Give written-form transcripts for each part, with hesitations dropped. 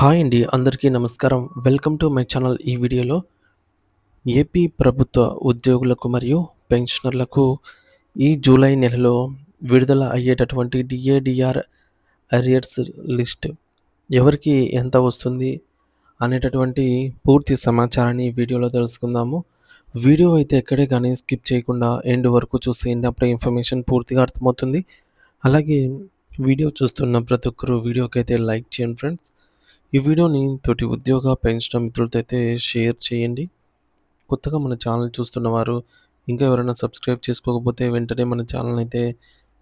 Hi అండి. అందరికీ నమస్కారం. Welcome to my channel. ఈ వీడియోలో ఏపీ ప్రభుత్వ ఉద్యోగులకు మరియు పెన్షనర్లకు ఈ జూలై నెలలో విడుదల అయ్యేటటువంటి డిఏ/డిఆర్ అరియర్స్ లిస్ట్ ఎవరికి ఎంత వస్తుంది అనేటటువంటి పూర్తి సమాచారాన్ని ఈ వీడియోలో తెలుసుకుందాము. వీడియో అయితే ఎక్కడే కానీ స్కిప్ చేయకుండా ఎండ్ వరకు చూసేయండి. అప్పుడే ఇన్ఫర్మేషన్ పూర్తిగా అర్థమవుతుంది. అలాగే వీడియో చూస్తున్న ప్రతి ఒక్కరు వీడియోకైతే లైక్ చేయండి ఫ్రెండ్స్. ఈ వీడియోని తోటి ఉద్యోగ పెన్షన్ మిత్రులతో అయితే షేర్ చేయండి. కొత్తగా మన ఛానల్ చూస్తున్నవారు ఇంకా ఎవరైనా సబ్స్క్రైబ్ చేసుకోకపోతే వెంటనే మన ఛానల్ అయితే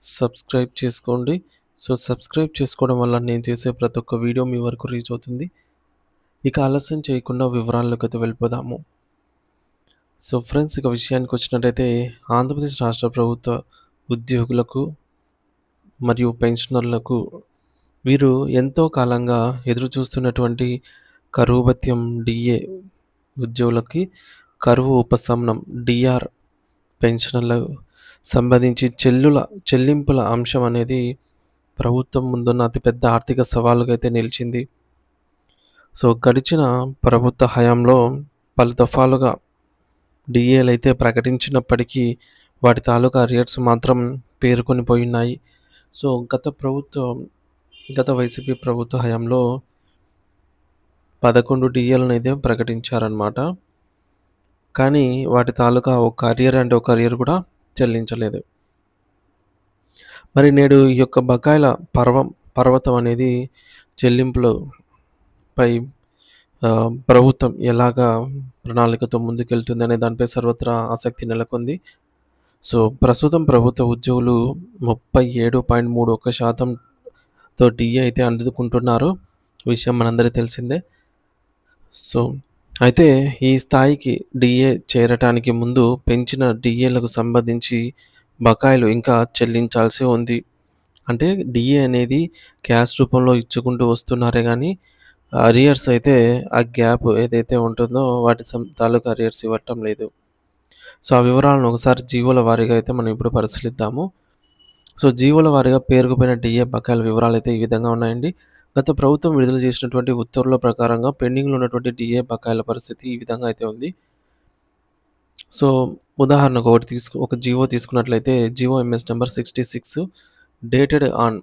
సబ్స్క్రైబ్ చేసుకోండి. సో సబ్స్క్రైబ్ చేసుకోవడం వల్ల నేను చేసే ప్రతి ఒక్క వీడియో మీ వరకు రీచ్ అవుతుంది. ఇక ఆలస్యం చేయకుండా వివరాల్లోకి అయితే వెళ్ళిపోదాము. సో ఫ్రెండ్స్, ఇక విషయానికి వచ్చినట్టయితే ఆంధ్రప్రదేశ్ రాష్ట్ర ప్రభుత్వ ఉద్యోగులకు మరియు పెన్షనర్లకు వీరు ఎంతో కాలంగా ఎదురు చూస్తున్నటువంటి కరువు భత్యం డిఏ ఉద్యోగులకి కరువు ఉపశమనం డిఆర్ పెన్షన్లకు సంబంధించి చెల్లింపుల అంశం అనేది ప్రభుత్వం ముందున్న అతిపెద్ద ఆర్థిక సవాలుగా అయితే నిలిచింది. సో గడిచిన ప్రభుత్వ హయాంలో పలు దఫాలుగా డిఏలు అయితే ప్రకటించినప్పటికీ వాటి తాలూకా అరియర్స్ మాత్రం పేరుకొని పోయినాయి. సో గత వైసీపీ ప్రభుత్వ హయాంలో 11 డిఏలను అయితే ప్రకటించారనమాట. కానీ వాటి తాలూకా ఒక అరియర్ కూడా చెల్లించలేదు. మరి నేడు ఈ యొక్క బకాయిల పర్వతం అనేది చెల్లింపులపై ప్రభుత్వం ఎలాగా ప్రణాళికతో ముందుకెళ్తుంది అనే దానిపై సర్వత్రా ఆసక్తి నెలకొంది. సో ప్రస్తుతం ప్రభుత్వ ఉద్యోగులు 37.31%తో డిఏ అయితే అందుకుంటున్నారు. విషయం మనందరికీ తెలిసిందే. సో అయితే ఈ స్థాయికి డిఏ చేరటానికి ముందు పెంచిన డిఏలకు సంబంధించి బకాయిలు ఇంకా చెల్లించాల్సి ఉంది. అంటే డిఏ అనేది క్యాష్ రూపంలో ఇచ్చుకుంటూ వస్తున్నారే కానీ అరియర్స్ అయితే ఆ గ్యాప్ ఏదైతే ఉంటుందో వాటి తాలూకా అరియర్స్ ఇవ్వటం లేదు. సో ఆ వివరాలను ఒకసారి జీవోల వారీగా అయితే మనం ఇప్పుడు పరిశీలిద్దాము. సో జీవోల వారీగా పేరుకుపోయిన డిఏ బకాయిల వివరాలు అయితే ఈ విధంగా ఉన్నాయండి. గత ప్రభుత్వం విడుదల చేసినటువంటి ఉత్తర్వుల ప్రకారంగా పెండింగ్లో ఉన్నటువంటి డిఏ బకాయిల పరిస్థితి ఈ విధంగా అయితే ఉంది. సో ఉదాహరణకు ఒక జీవో తీసుకున్నట్లయితే GO MS number 66 dated on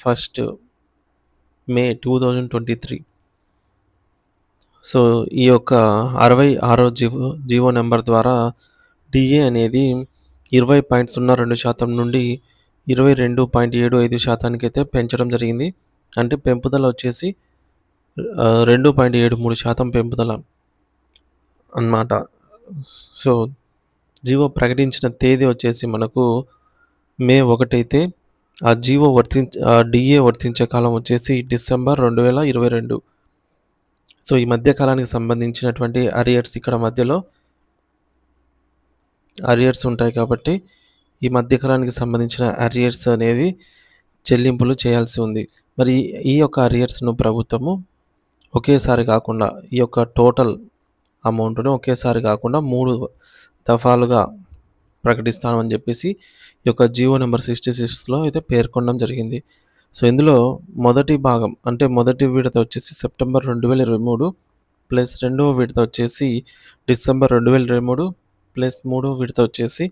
1st May 2023. So ఈ యొక్క 66వ జీవో నెంబర్ ద్వారా డిఏ అనేది 20.02% నుండి 22.75% అయితే పెంచడం జరిగింది. అంటే పెంపుదల వచ్చేసి 2.73% పెంపుదల అన్నమాట. సో జీవో ప్రకటించిన తేదీ వచ్చేసి మనకు మే 1 అయితే ఆ డిఏ వర్తించే కాలం వచ్చేసి డిసెంబర్ 2022. సో ఈ మధ్య కాలానికి సంబంధించినటువంటి అరియర్స్ ఇక్కడ మధ్యలో అరియర్స్ ఉంటాయి కాబట్టి ఈ మధ్యకాలానికి సంబంధించిన అరియర్స్ అనేవి చెల్లింపులు చేయాల్సి ఉంది. మరి ఈ యొక్క అరియర్స్ను ప్రభుత్వము ఒకేసారి కాకుండా ఈ యొక్క టోటల్ అమౌంట్ను ఒకేసారి కాకుండా 3 దఫాలుగా ప్రకటిస్తామని చెప్పేసి ఈ యొక్క జీవో నెంబర్ 66లో అయితే పేర్కొనడం జరిగింది. సో ఇందులో మొదటి భాగం అంటే మొదటి విడత వచ్చేసి సెప్టెంబర్ 2023 ప్లస్ రెండవ విడత వచ్చేసి డిసెంబర్ 2023 ప్లస్ మూడవ విడత వచ్చేసి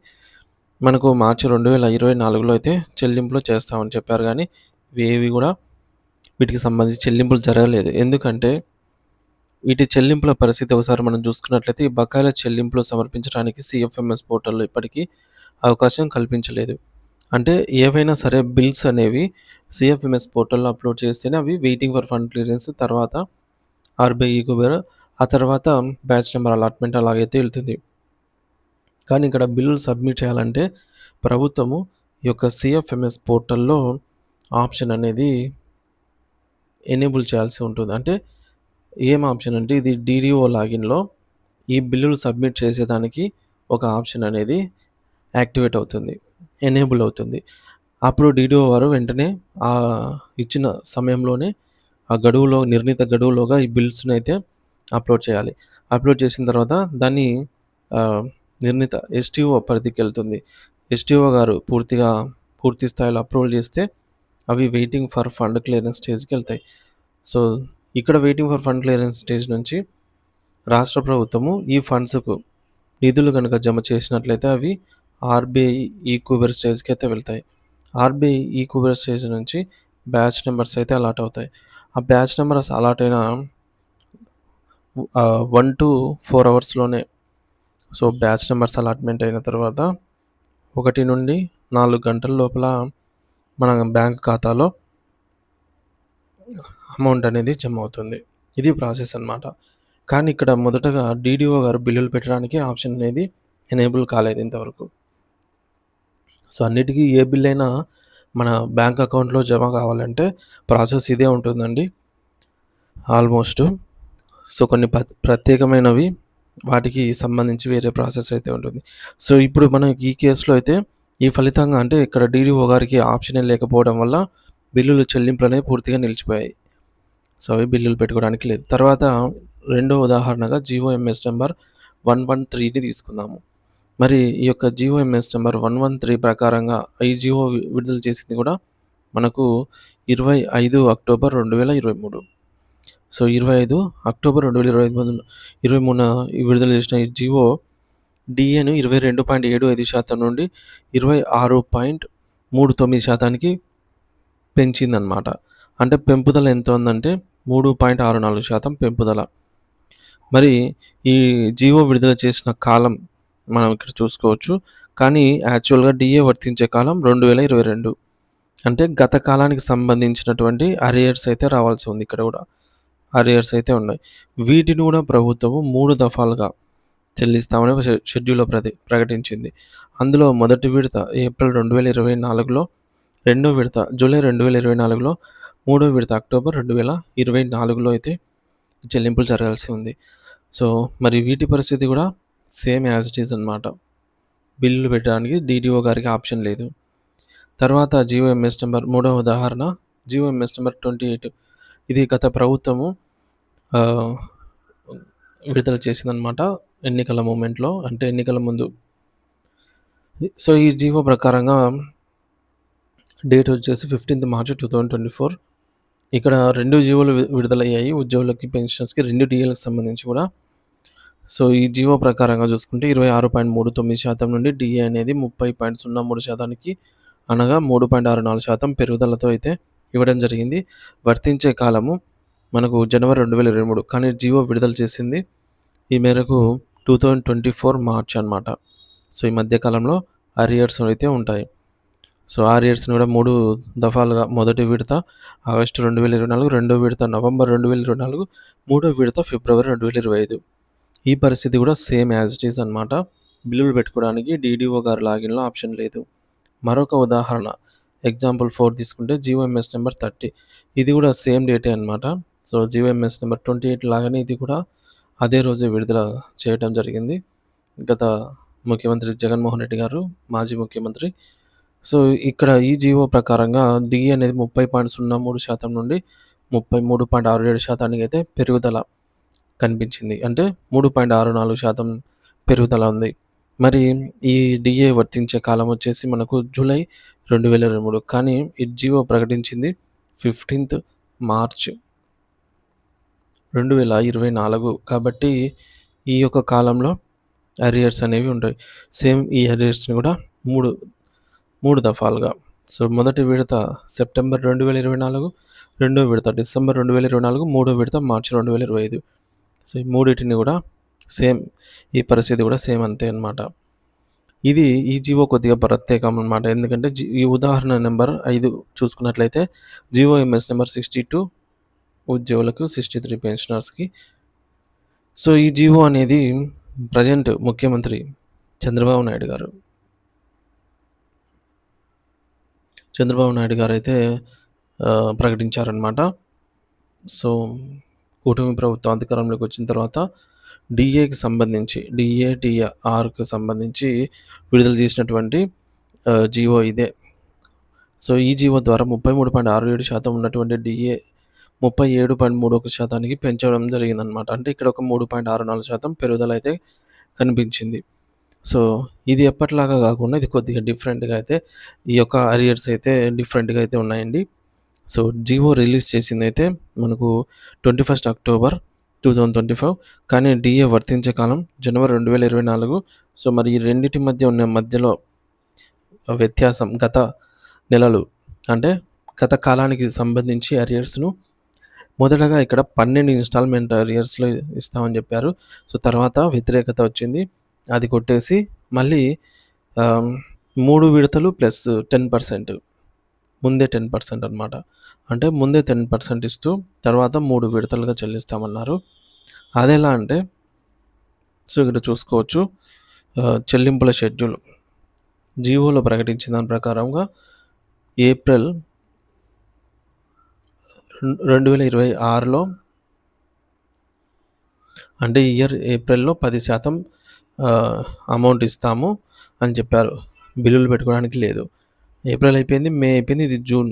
మనకు మార్చి 2024లో అయితే చెల్లింపులు చేస్తామని చెప్పారు. కానీ ఇవేవి కూడా వీటికి సంబంధించి చెల్లింపులు జరగలేదు. ఎందుకంటే వీటి చెల్లింపుల పరిస్థితి ఒకసారి మనం చూసుకున్నట్లయితే ఈ బకాయిల చెల్లింపులు సమర్పించడానికి సిఎఫ్ఎంఎస్ పోర్టల్లో ఇప్పటికీ అవకాశం కల్పించలేదు. అంటే ఏవైనా సరే బిల్స్ అనేవి సిఎఫ్ఎంఎస్ పోర్టల్లో అప్లోడ్ చేస్తేనే అవి వెయిటింగ్ ఫర్ ఫండ్ క్లియరెన్స్, తర్వాత ఆర్బీఐ కుబేర్, ఆ తర్వాత బ్యాచ్ నెంబర్ అలాట్మెంట్ అలాగైతే వెళ్తుంది. కానీ ఇక్కడ బిల్లులు సబ్మిట్ చేయాలంటే ప్రభుత్వము ఈ యొక్క సిఎఫ్ఎంఎస్ పోర్టల్లో ఆప్షన్ అనేది ఎనేబుల్ చేయాల్సి ఉంటుంది. అంటే ఏం ఆప్షన్ అంటే ఇది డిడిఓ లాగిన్లో ఈ బిల్లులు సబ్మిట్ చేసేదానికి ఒక ఆప్షన్ అనేది యాక్టివేట్ అవుతుంది, ఎనేబుల్ అవుతుంది. అప్పుడు డిడిఓ వారు వెంటనే ఆ ఇచ్చిన సమయంలోనే ఆ నిర్ణీత గడువులోగా ఈ బిల్స్ని అయితే అప్లోడ్ చేయాలి. అప్లోడ్ చేసిన తర్వాత దాన్ని నిర్ణీత ఎస్టీఓ పరిధికి వెళ్తుంది. ఎస్టీఓ గారు పూర్తి స్థాయిలో అప్రూవల్ చేస్తే అవి వెయిటింగ్ ఫర్ ఫండ్ క్లియరెన్స్ స్టేజ్కి వెళ్తాయి. సో ఇక్కడ waiting for fund clearance stage నుంచి రాష్ట్ర ప్రభుత్వము ఈ ఫండ్స్‌కు నిధులు గనుక జమ చేసినట్లయితే అవి ఆర్‌బీఐ ఈక్యూబర్ స్టేజ్‌కి అయితే వెళ్తాయి. ఆర్‌బీఐ ఈక్యూబర్ స్టేజ్ నుంచి బ్యాచ్ నంబర్స్ అయితే అలాట్ అవుతాయి. ఆ బ్యాచ్ నంబర్స్ అలాట్ అయిన 1-4 అవర్స్‌లోనే సో, బ్యాచ్ నంబర్స్ అలాట్‌మెంట్ అయిన తర్వాత 1-4 గంటల లోపల మన బ్యాంక్ ఖాతాలో అమౌంట్ అనేది జమ అవుతుంది. ఇది ప్రాసెస్ అన్నమాట. కానీ ఇక్కడ మొదటగా డీడీఓ గారు బిల్లులు పెట్టడానికి ఆప్షన్ అనేది ఎనేబుల్ కాలేదు ఇంతవరకు. సో, అన్నిటికి ఏ బిల్ అయినా మన బ్యాంక్ అకౌంట్‌లో జమ కావాలంటే ప్రాసెస్ ఇదే ఉంటుందండి ఆల్మోస్ట్. సో, కొన్ని ప్రత్యేకమైనవి వాటికి సంబంధించి వేరే ప్రాసెస్ అయితే ఉంటుంది. సో, ఇప్పుడు మనం ఈ కేస్‌లో అయితే ఈ ఫలితంగా అంటే ఇక్కడ డీడీఓ గారికి ఆప్షనే లేకపోవడం వల్ల బిల్లుల చెల్లింపులనేవి పూర్తిగా నిలిచిపోయాయి. సో, అవి బిల్లులు పెట్టుకోవడానికి లేదు. తర్వాత రెండో ఉదాహరణగా జీఓఎంఎస్ నంబర్ 113ని తీసుకుందాము. మరి ఈ యొక్క జీఓఎంఎస్ నంబర్ 113 ప్రకారంగా ఈ జీవో విడుదల చేసింది కూడా మనకు 25 అక్టోబర్ 2023. సో, 25 అక్టోబర్ 2023న విడుదల చేసిన ఈ జీవో డీఏను 22.75% నుండి 26.39%కి పెంచిందనమాట. అంటే పెంపుదల ఎంత ఉందంటే 3.64% పెంపుదల. మరి ఈ జీవో విడుదల చేసిన కాలం మనం ఇక్కడ చూసుకోవచ్చు. కానీ యాక్చువల్‌గా డీఏ వర్తించే కాలం 2022. అంటే గత కాలానికి సంబంధించినటువంటి అరియర్స్ అయితే రావాల్సి ఉంది ఇక్కడ కూడా. అరియర్స్ అయితే ఉన్నాయి. వీటిని కూడా ప్రభుత్వము 3 దఫాలుగా చెల్లిస్తామని ఒక షెడ్యూల్‌లో ప్రకటించింది. అందులో మొదటి విడత ఏప్రిల్ 2024లో, రెండో విడత జూలై 2024లో, మూడో విడత అక్టోబర్ 2024లో అయితే చెల్లింపులు జరగాల్సి ఉంది. సో, మరి వీటి పరిస్థితి కూడా సేమ్ యాజ్ ఇట్ ఈజ్ అనమాట. బిల్లులు పెట్టడానికి డీడీఓ గారికి ఆప్షన్ లేదు. తర్వాత జీఓఎంఎస్ నంబర్ మూడవ ఉదాహరణ జీఓఎంఎస్ నంబర్ 28. ఇది గత ప్రభుత్వము విడుదల చేసిందనమాట ఎన్నికల మూమెంట్‌లో అంటే ఎన్నికల ముందు. సో, ఈ జీవో ప్రకారంగా డేట్ వచ్చేసి 15th మార్చ్ 2024. ఇక్కడ 2 జీవోలు విడుదలయ్యాయి. ఉద్యోగులకి, పెన్షనర్స్‌కి 2 డీఏలకు సంబంధించి కూడా. సో, ఈ జీవో ప్రకారంగా చూసుకుంటే 26.39% నుండి డీఏ అనేది 30.03%కి అనగా 3.64% పెరుగుదలతో అయితే ఇవ్వడం జరిగింది. వర్తించే కాలము మనకు జనవరి 2023. కానీ జీవో విడుదల చేసింది ఈ మేరకు 2024 మార్చ్ అనమాట. సో, ఈ మధ్య కాలంలో అరియర్స్ అయితే ఉంటాయి. సో, అరియర్స్‌ని కూడా 3 దఫాలుగా మొదటి విడత ఆగస్టు 2024, రెండో విడత నవంబర్ 2024, మూడో విడత ఫిబ్రవరి 2025. ఈ పరిస్థితి కూడా సేమ్ యాజ్ ఇట్ ఈజ్ అనమాట. బిల్లులు పెట్టుకోవడానికి డీడీఓ గారి లాగిన్‌లో ఆప్షన్ లేదు. మరొక ఉదాహరణ ఎగ్జాంపుల్ 4 తీసుకుంటే జీఓఎంఎస్ నంబర్ 30. ఇది కూడా సేమ్ డేటే అనమాట. సో, జీఓఎంఎస్ నంబర్ 28 లాగానే ఇది కూడా అదే రోజే విడుదల చేయడం జరిగింది. గత ముఖ్యమంత్రి జగన్మోహన్ రెడ్డి గారు, మాజీ ముఖ్యమంత్రి. సో, ఇక్కడ ఈ జీవో ప్రకారంగా డీఏ అనేది 30.03% నుండి 33.67%కి అయితే పెరుగుదల కనిపించింది. అంటే 3.64% పెరుగుదల ఉంది. మరి ఈ డీఏ వర్తించే కాలం వచ్చేసి మనకు జూలై 2023. కానీ ఈ జీవో ప్రకటించింది 15th మార్చ్ 2024. కాబట్టి ఈ యొక్క కాలంలో అరియర్స్ అనేవి ఉంటాయి. సేమ్ ఈ అరియర్స్‌ని కూడా 3 దఫాలుగా. సో, మొదటి విడత సెప్టెంబర్ 2024, రెండో విడత డిసెంబర్ 2024, మూడో విడత మార్చి 2025. సో, ఈ మూడిటిని కూడా సేమ్ ఈ పరిస్థితి కూడా సేమ్ అంతే అనమాట. ఈ జీవో కొద్దిగా ప్రత్యేకం అనమాట. ఎందుకంటే ఈ ఉదాహరణ నెంబర్ 5 చూసుకున్నట్లయితే జీఓఎంఎస్ నెంబర్ 62 ఉద్యోగులకు, 63 పెన్షనర్స్‌కి. సో, ఈ జీవో అనేది ప్రెజెంట్ ముఖ్యమంత్రి చంద్రబాబు నాయుడు గారైతే ప్రకటించారనమాట. సో, కూటమి ప్రభుత్వం అధికారంలోకి వచ్చిన తర్వాత డీఏకి సంబంధించి టీఆర్‌కి సంబంధించి విడుదల చేసినటువంటి జీవో ఇదే. సో, ఈ జీవో ద్వారా 33.67% ఉన్నటువంటి డీఏ 37.31%కి పెంచడం జరిగిందనమాట. అంటే ఇక్కడ ఒక 3.64% పెరుగుదల అయితే కనిపించింది. సో, ఇది ఎప్పటిలాగా కాకుండా ఇది కొద్దిగా డిఫరెంట్‌గా అయితే ఈ యొక్క అరియర్స్ అయితే డిఫరెంట్‌గా అయితే ఉన్నాయండి. సో, జీవో రిలీజ్ చేసిందైతే మనకు 21 అక్టోబర్ 2025. కానీ డీఏ వర్తించే కాలం జనవరి 2024. సో, మరి ఈ రెండిటి మధ్య ఉన్న మధ్యలో వ్యత్యాసం గత నెలలు అంటే గత కాలానికి సంబంధించి అరియర్స్‌ను మొదటగా ఇక్కడ 12 ఇన్‌స్టాల్‌మెంట్ అరియర్స్‌లో ఇస్తామని చెప్పారు. సో, తర్వాత వ్యతిరేకత వచ్చింది. అది కొట్టేసి మళ్ళీ 3 విడతలు ప్లస్ 10%. ముందే 10% అనమాట. అంటే ముందే 10% ఇస్తూ తర్వాత 3 విడతలుగా చెల్లిస్తామన్నారు. అదెలా అంటే సో, ఇక్కడ చూసుకోవచ్చు చెల్లింపుల షెడ్యూల్. జీవోలో ప్రకటించిన దాని ప్రకారంగా ఏప్రిల్ 2026లో అంటే ఈ ఇయర్ ఏప్రిల్‌లో 10% అమౌంట్ ఇస్తాము అని చెప్పారు. బిల్లులు పెట్టుకోవడానికి లేదు. ఏప్రిల్ అయిపోయింది, మే అయిపోయింది, ఇది జూన్.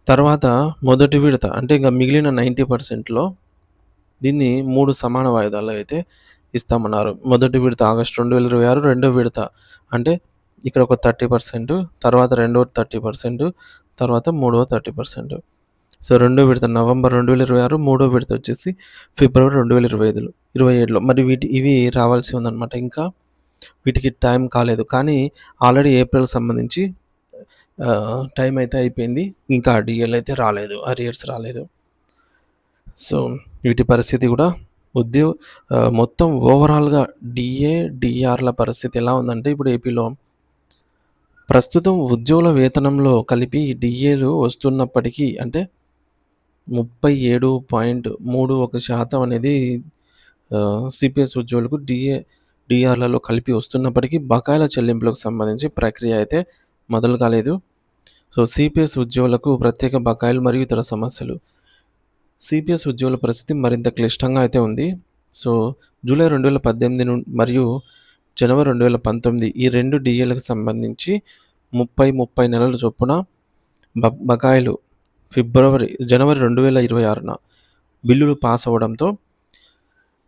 తర్వాత మొదటి విడత అంటే ఇంక మిగిలిన 90%లో దీన్ని 3 సమాన వాయిదాల్లో అయితే ఇస్తామన్నారు. మొదటి విడత ఆగస్టు 2026, రెండో విడత అంటే ఇక్కడ ఒక 30%, తర్వాత రెండోది 30%, తర్వాత మూడోది 30%. సో, రెండో విడత నవంబర్ 2026, మూడో విడత వచ్చేసి ఫిబ్రవరి 2027లో. మరి ఇవి రావాల్సి ఉందనమాట. ఇంకా వీటికి టైం కాలేదు. కానీ ఆల్రెడీ ఏప్రిల్ సంబంధించి టైం అయితే అయిపోయింది. ఇంకా డీఎల్ అయితే రాలేదు. అరియర్స్ రాలేదు. సో, వీటి పరిస్థితి కూడా మొత్తం ఓవరాల్‌గా డీఏ, డీఆర్‌ల పరిస్థితి ఎలా ఉందంటే ఇప్పుడు ఏపీలో ప్రస్తుతం ఉద్యోగుల వేతనంలో కలిపి డీఏలు వస్తున్నప్పటికీ అంటే 37.31% అనేది సిపిఎస్ ఉద్యోగులకు డీఆర్‌లలో కలిపి వస్తున్నప్పటికీ బకాయిల చెల్లింపులకు సంబంధించి ప్రక్రియ అయితే మొదలు కాలేదు. సో, సిపిఎస్ ఉద్యోగులకు ప్రత్యేక బకాయిలు మరియు ఇతర సమస్యలు. సిపిఎస్ ఉద్యోగుల పరిస్థితి మరింత క్లిష్టంగా అయితే ఉంది. సో, జూలై 2018 మరియు జనవరి 2019 ఈ 2 డీఏలకు సంబంధించి 30 నెలల చొప్పున బకాయిలు జనవరి 2026న బిల్లులు పాస్ అవ్వడంతో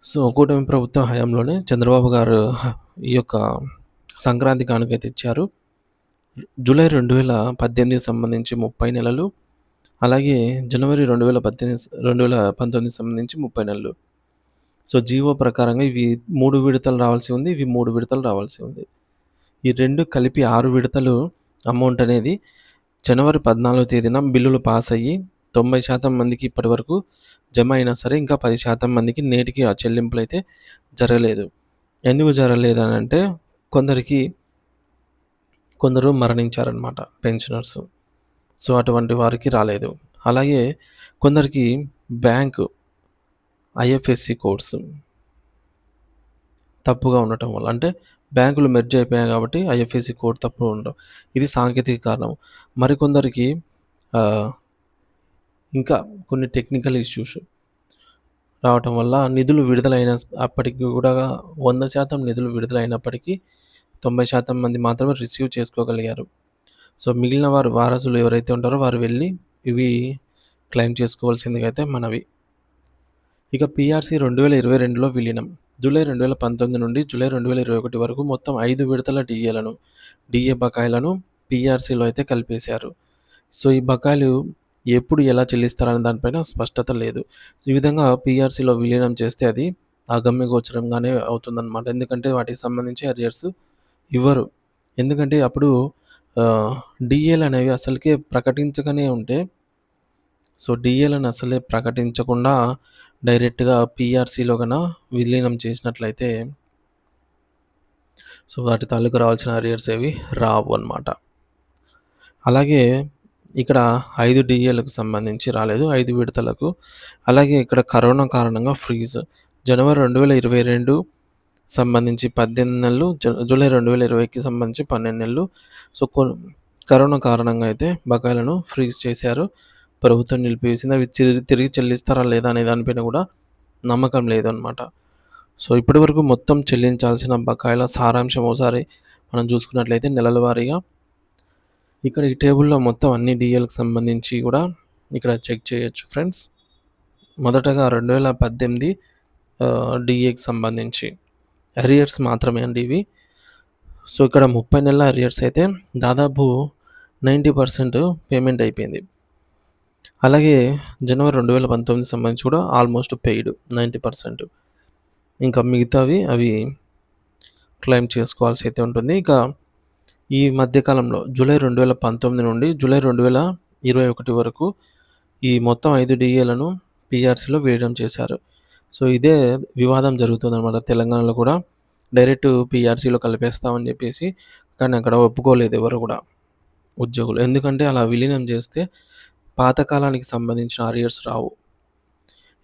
సో, కూటమి ప్రభుత్వ హయాంలోనే చంద్రబాబు గారు ఈ యొక్క సంక్రాంతి కానుకైతే ఇచ్చారు. జూలై 2018కి సంబంధించి 30 నెలలు, అలాగే జనవరి 2019 సంబంధించి 30 నెలలు. సో, జీవో ప్రకారంగా ఇవి 3 విడతలు రావాల్సి ఉంది. ఇవి 3 విడతలు రావాల్సి ఉంది. ఈ 2 కలిపి 6 విడతలు అమౌంట్ అనేది జనవరి 14వ తేదీన బిల్లులు పాస్ అయ్యి 90% మందికి ఇప్పటివరకు జమ అయినా సరే ఇంకా 10% మందికి నేటికి ఆ చెల్లింపులైతే జరగలేదు. ఎందుకు జరగలేదనంటే కొందరు మరణించారనమాట పెన్షనర్స్. సో, అటువంటి వారికి రాలేదు. అలాగే కొందరికి బ్యాంకు ఐఎఫ్ఎస్సి కోడ్స్ తప్పుగా ఉండటం వల్ల అంటే బ్యాంకులు మెర్జ్ అయిపోయాయి కాబట్టి ఐఎఫ్ఎస్సి కోడ్ తప్పుగా ఉండడం. ఇది సాంకేతిక కారణం. మరికొందరికి ఇంకా కొన్ని టెక్నికల్ ఇష్యూస్ రావటం వల్ల నిధులు విడుదలైన అప్పటికి కూడా 100% నిధులు విడుదలైనప్పటికీ 90% మంది మాత్రమే రిసీవ్ చేసుకోగలిగారు. సో, మిగిలిన వారసులు ఎవరైతే ఉంటారో వారు వెళ్ళి ఇవి క్లెయిమ్ చేసుకోవాల్సిందిగా అయితే మనవి. ఇక పీఆర్సీ 2022లో విలీనం. జూలై 2019 నుండి జూలై 2021 వరకు మొత్తం 5 విడతల డీఏ బకాయిలను పీఆర్సీలో అయితే కలిపేశారు. సో, ఈ బకాయిలు ఎప్పుడు ఎలా చెల్లిస్తారనే దానిపైన స్పష్టత లేదు. ఈ విధంగా పీఆర్సీలో విలీనం చేస్తే అది అగమ్యగోచరంగానే అవుతుందన్నమాట. ఎందుకంటే వాటికి సంబంధించి అరియర్స్ ఇవ్వరు. ఎందుకంటే అప్పుడు డీఏలు అనేవి అసలుకే ప్రకటించకనే ఉంటే సో, డీఏలను అసలే ప్రకటించకుండా డైరెక్ట్‌గా పీఆర్సీలో విలీనం చేసినట్లయితే సో, వాటి తాలూకు రావాల్సిన అరియర్స్ ఏవి రావు అన్నమాట. అలాగే ఇక్కడ 5 డీఏలకు సంబంధించి రాలేదు. 5 విడతలకు. అలాగే ఇక్కడ కరోనా కారణంగా ఫ్రీజ్. జనవరి 2022 సంబంధించి 18 నెలలు, జూలై 2020కి సంబంధించి 12 నెలలు. సో, కరోనా కారణంగా అయితే బకాయిలను ఫ్రీజ్ చేశారు. ప్రభుత్వం నిలిపివేసింది. అవి తిరిగి చెల్లిస్తారా లేదా అనే దానిపైన కూడా నమ్మకం లేదనమాట. సో, ఇప్పటివరకు మొత్తం చెల్లించాల్సిన బకాయిల సారాంశం ఒకసారి మనం చూసుకున్నట్లయితే నెలల వారీగా ఇక్కడ ఈ టేబుల్‌లో మొత్తం అన్ని డీఏలకు సంబంధించి కూడా ఇక్కడ చెక్ చేయొచ్చు ఫ్రెండ్స్. మొదటగా 2018 డీఏకి సంబంధించి అరియర్స్ మాత్రమే అండి ఇవి. సో, ఇక్కడ 30 నెలల అరియర్స్ అయితే దాదాపు 90% పేమెంట్ అయిపోయింది. అలాగే జనవరి 2019 సంబంధించి కూడా ఆల్మోస్ట్ పెయిడ్ 90%. ఇంకా మిగతావి అవి క్లెయిమ్ చేసుకోవాల్సి అయితే ఉంటుంది. ఇక ఈ మధ్య కాలంలో జూలై 2019 నుండి జూలై 2021 వరకు ఈ మొత్తం 5 డీఏలను పీఆర్సీలో వేయడం చేశారు. సో, ఇదే వివాదం జరుగుతుందనమాట. తెలంగాణలో కూడా డైరెక్ట్ పీఆర్సీలో కలిపేస్తామని చెప్పేసి, కానీ అక్కడ ఒప్పుకోలేదు ఎవరు కూడా ఉద్యోగులు. ఎందుకంటే అలా విలీనం చేస్తే పాత కాలానికి సంబంధించిన అరియర్స్ రావు.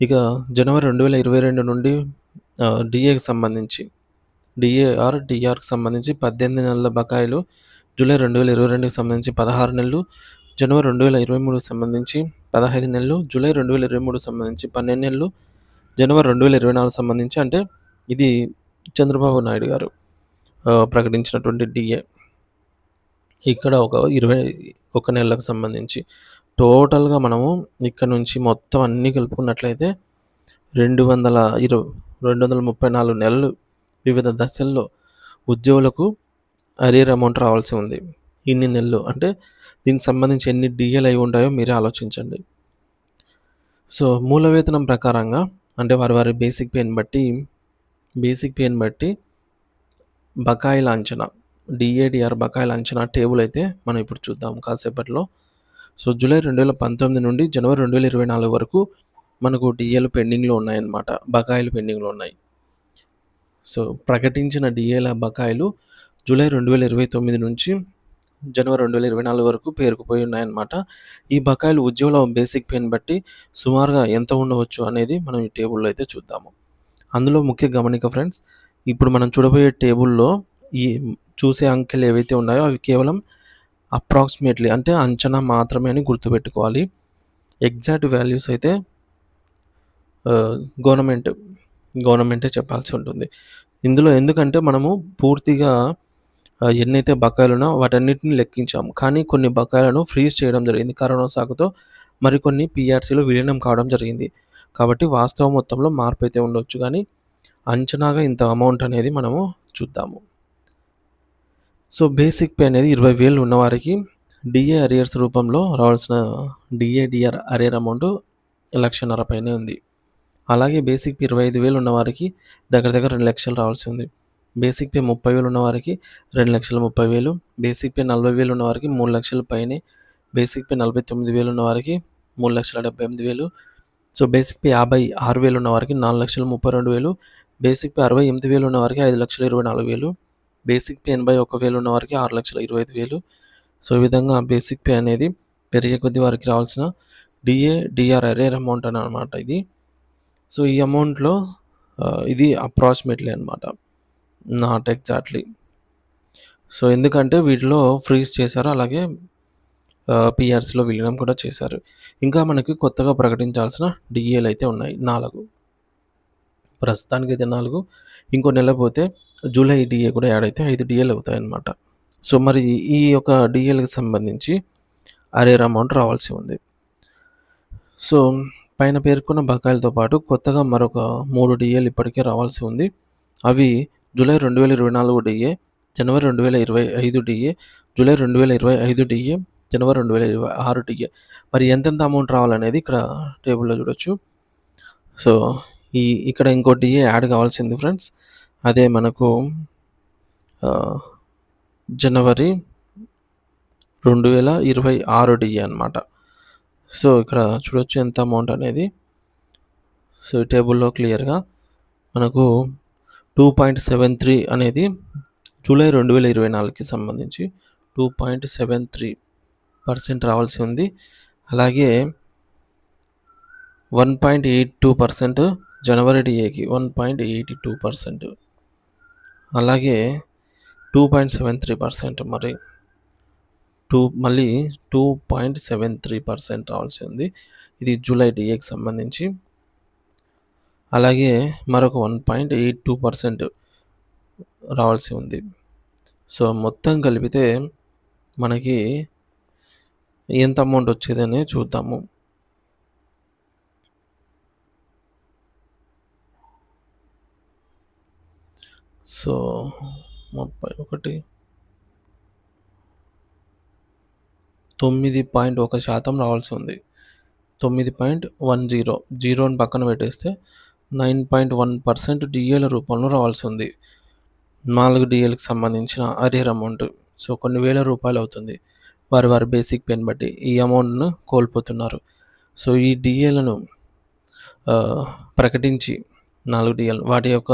ఇక జనవరి 2022 నుండి డీఏకి సంబంధించి డీఆర్‌కి సంబంధించి 18 నెలల బకాయిలు జూలై 2022కి సంబంధించి 16 నెలలు, జనవరి 2023కి సంబంధించి 15 నెలలు, జూలై 2023కి సంబంధించి 12 నెలలు, జనవరి 2024 సంబంధించి అంటే ఇది చంద్రబాబు నాయుడు గారు ప్రకటించినటువంటి డీఏ. ఇక్కడ ఒక 21 నెలలకు సంబంధించి టోటల్‌గా మనము ఇక్కడ నుంచి మొత్తం అన్నీ కలుపుకున్నట్లయితే 234 నెలలు వివిధ దశల్లో ఉద్యోగులకు అరియర్ అమౌంట్ రావాల్సి ఉంది. ఇన్ని నెలలు అంటే దీనికి సంబంధించి ఎన్ని డీఏలు అయి ఉంటాయో మీరే ఆలోచించండి. సో, మూల వేతనం ప్రకారంగా అంటే వారి బేసిక్ పేని బట్టి బకాయిల అంచనా డీఏ/డీఆర్ బకాయిల అంచనా టేబుల్ అయితే మనం ఇప్పుడు చూద్దాం కాసేపట్లో. సో, జూలై 2019 నుండి జనవరి 2024 వరకు మనకు డీఏలు పెండింగ్‌లో ఉన్నాయన్నమాట. బకాయిలు పెండింగ్‌లో ఉన్నాయి. సో, ప్రకటించిన డీఏల బకాయిలు జూలై 2029 నుంచి జనవరి 2024 వరకు పేరుకుపోయి ఉన్నాయన్నమాట. ఈ బకాయిలు ఉద్యోగుల బేసిక్ పేని బట్టి సుమారుగా ఎంత ఉండవచ్చు అనేది మనం ఈ టేబుల్‌లో అయితే చూద్దాము. అందులో ముఖ్య గమనిక ఫ్రెండ్స్, ఇప్పుడు మనం చూడబోయే టేబుల్‌లో ఈ చూసే అంకెలు ఏవైతే ఉన్నాయో అవి కేవలం అప్రాక్సిమేట్‌లీ అంటే అంచనా మాత్రమే అని గుర్తుపెట్టుకోవాలి. ఎగ్జాక్ట్ వాల్యూస్ అయితే గవర్నమెంటే చెప్పాల్సి ఉంటుంది. ఇందులో ఎందుకంటే మనము పూర్తిగా ఎన్నైతే బకాయిలున్నాయో వాటన్నిటిని లెక్కించాము. కానీ కొన్ని బకాయిలను ఫ్రీజ్ చేయడం జరిగింది. కరోనా సాకుతో మరికొన్ని పీఆర్సీలో విలీనం కావడం జరిగింది. కాబట్టి వాస్తవ మొత్తంలో మార్పు అయితే ఉండొచ్చు గానీ, అంచనాగా ఇంత అమౌంట్ అనేది మనము చూద్దాము. సో, బేసిక్ పే అనేది 20,000 ఉన్నవారికి డీఏ అరియర్స్ రూపంలో రావాల్సిన డీఏ/డీఆర్ అరియర్ అమౌంట్ 1,50,000 పైనే ఉంది. అలాగే బేసిక్ పే 25,000 ఉన్నవారికి దగ్గర 2,00,000 రావాల్సి ఉంది. బేసిక్ పే 30,000 ఉన్నవారికి 2,30,000, బేసిక్ పే 40,000 ఉన్నవారికి 3,00,000 పైనే, బేసిక్ పే 49,000 ఉన్నవారికి 3,78,000, సో, బేసిక్ పే 56,000 ఉన్నవారికి 4,32,000, బేసిక్ పే 68,000 ఉన్నవారికి 5,24,000, బేసిక్ పే 81,000 ఉన్నవారికి 6,25,000. సో, ఈ విధంగా బేసిక్ పే అనేది పెరిగే కొద్దీ వారికి రావాల్సిన డీఏ/డీఆర్ అరియర్ అమౌంట్ అనమాట ఇది. సో, ఈ అమౌంట్‌లో ఇది అప్రాక్సిమేట్‌లీ అనమాట. Not exactly. సో, ఎందుకంటే వీటిలో ఫ్రీజ్ చేశారు. అలాగే పీఆర్సీలో విలీనం కూడా చేశారు. ఇంకా మనకి కొత్తగా ప్రకటించాల్సిన డీఏలైతే ఉన్నాయి 4. ప్రస్తుతానికైతే 4. ఇంకో నెల పోతే జూలై డీఏ కూడా యాడ్ అయితే 5 డీఏలు అవుతాయన్నమాట. సో, మరి ఈ యొక్క డీఏలకు సంబంధించి అరియర్ అమౌంట్ రావాల్సి ఉంది. సో, పైన పేర్కొన్న బకాయిలతో పాటు కొత్తగా మరొక 3 డీఏలు ఇప్పటికే రావాల్సి ఉంది. అవి జూలై 2024 డీఏ, జనవరి 2025 డీఏ, జూలై 2025 డీఏ, జనవరి 2026 డీఏ. మరి ఎంతెంత అమౌంట్ రావాలనేది ఇక్కడ టేబుల్‌లో చూడొచ్చు. సో, ఇక్కడ ఇంకో డీఏ యాడ్ కావాల్సింది ఫ్రెండ్స్. అదే మనకు జనవరి 2026 డీఏ అనమాట. సో, ఇక్కడ చూడొచ్చు ఎంత అమౌంట్ అనేది. సో, ఈ టేబుల్‌లో క్లియర్‌గా మనకు 2.73 అనేది జూలై 2024కి సంబంధించి 2.73% రావాల్సి ఉంది. అలాగే 1.82% జనవరి డీఏకి 1.82%. అలాగే 2.73% మళ్ళీ 2.73% రావాల్సి ఉంది. ఇది జూలై డీఏకి సంబంధించి. అలాగే మరొక 1.82% రావాల్సి ఉంది. సో, మొత్తం కలిపితే మనకి ఎంత అమౌంట్ వచ్చేదని చూద్దాము. సో, 9.1% రావాల్సి ఉంది. 9.10 జీరోని పక్కన పెట్టేస్తే 9.1% డిఏల రూపంలో రావాల్సి ఉంది. 4 డిఏలకు సంబంధించిన అరియర్ అమౌంట్. సో, కొన్ని వేల రూపాయలు అవుతుంది. వారి బేసిక్ పేని బట్టి ఈ అమౌంట్‌ను కోల్పోతున్నారు. సో, ఈ డిఏలను ప్రకటించి 4 డిఏలు వాటి యొక్క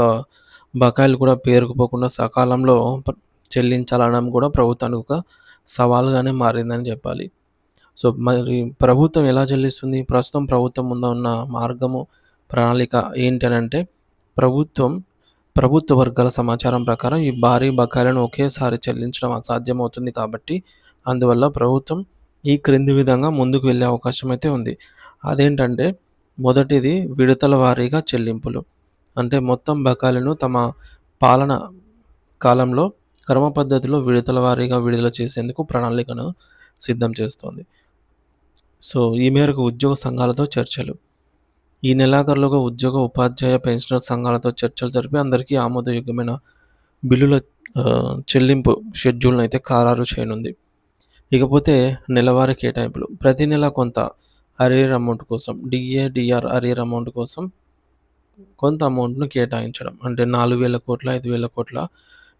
బకాయిలు కూడా పేరుకుపోకుండా సకాలంలో చెల్లించాలనడం కూడా ప్రభుత్వానికి ఒక సవాలుగానే మారిందని చెప్పాలి. సో, మరి ప్రభుత్వం ఎలా చెల్లిస్తుంది? ప్రస్తుతం ప్రభుత్వం ముందు ఉన్న మార్గము, ప్రణాళిక ఏంటనంటే ప్రభుత్వ వర్గాల సమాచారం ప్రకారం ఈ భారీ బకాయిలను ఒకేసారి చెల్లించడం అసాధ్యమవుతుంది కాబట్టి, అందువల్ల ప్రభుత్వం ఈ క్రింది విధంగా ముందుకు వెళ్ళే అవకాశం అయితే ఉంది. అదేంటంటే, మొదటిది విడతల వారీగా చెల్లింపులు. అంటే మొత్తం బకాయిలను తమ పాలన కాలంలో క్రమ పద్ధతిలో విడతల వారీగా విడుదల చేసేందుకు ప్రణాళికను సిద్ధం చేస్తోంది. సో, ఈ మేరకు ఉద్యోగ సంఘాలతో చర్చలు. ఈ నెలాఖరులోగా ఉద్యోగ, ఉపాధ్యాయ, పెన్షనర్ సంఘాలతో చర్చలు జరిపి అందరికీ ఆమోదయోగ్యమైన బిల్లుల చెల్లింపు షెడ్యూల్‌ను అయితే ఖరారు చేయనుంది. ఇకపోతే నెలవారీ కేటాయింపులు. ప్రతి నెల కొంత అరియర్ అమౌంట్ కోసం డిఏ, డిఆర్ అరియర్ అమౌంట్ కోసం కొంత అమౌంట్‌ను కేటాయించడం. అంటే 4,000 కోట్ల, 5,000 కోట్ల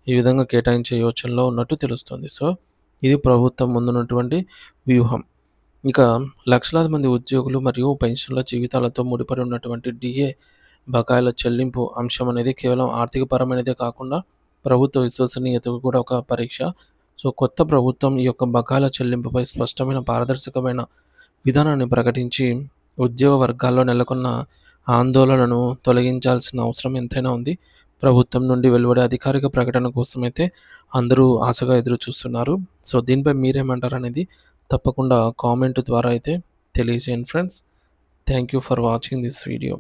ఈ విధంగా కేటాయించే యోచనలో ఉన్నట్టు తెలుస్తుంది. సో, ఇది ప్రభుత్వం ముందున్నటువంటి వ్యూహం. ఇక లక్షలాది మంది ఉద్యోగులు మరియు పెన్షన్ల జీవితాలతో ముడిపడి ఉన్నటువంటి డిఏ బకాయిల చెల్లింపు అంశం అనేది కేవలం ఆర్థికపరమైనదే కాకుండా ప్రభుత్వ విశ్వసనీయతకు కూడా ఒక పరీక్ష. సో, కొత్త ప్రభుత్వం ఈ యొక్క బకాయిల చెల్లింపుపై స్పష్టమైన పారదర్శకమైన విధానాన్ని ప్రకటించి ఉద్యోగ వర్గాల్లో నెలకొన్న ఆందోళనను తొలగించాల్సిన అవసరం ఎంతైనా ఉంది. ప్రభుత్వం నుండి వెలువడే అధికారిక ప్రకటన కోసమైతే అందరూ ఆశగా ఎదురు చూస్తున్నారు. సో, దీనిపై మీరేమంటారనేది తప్పకుండా కామెంట్ ద్వారా అయితే తెలియజేయండి friends. Thank you for watching this video.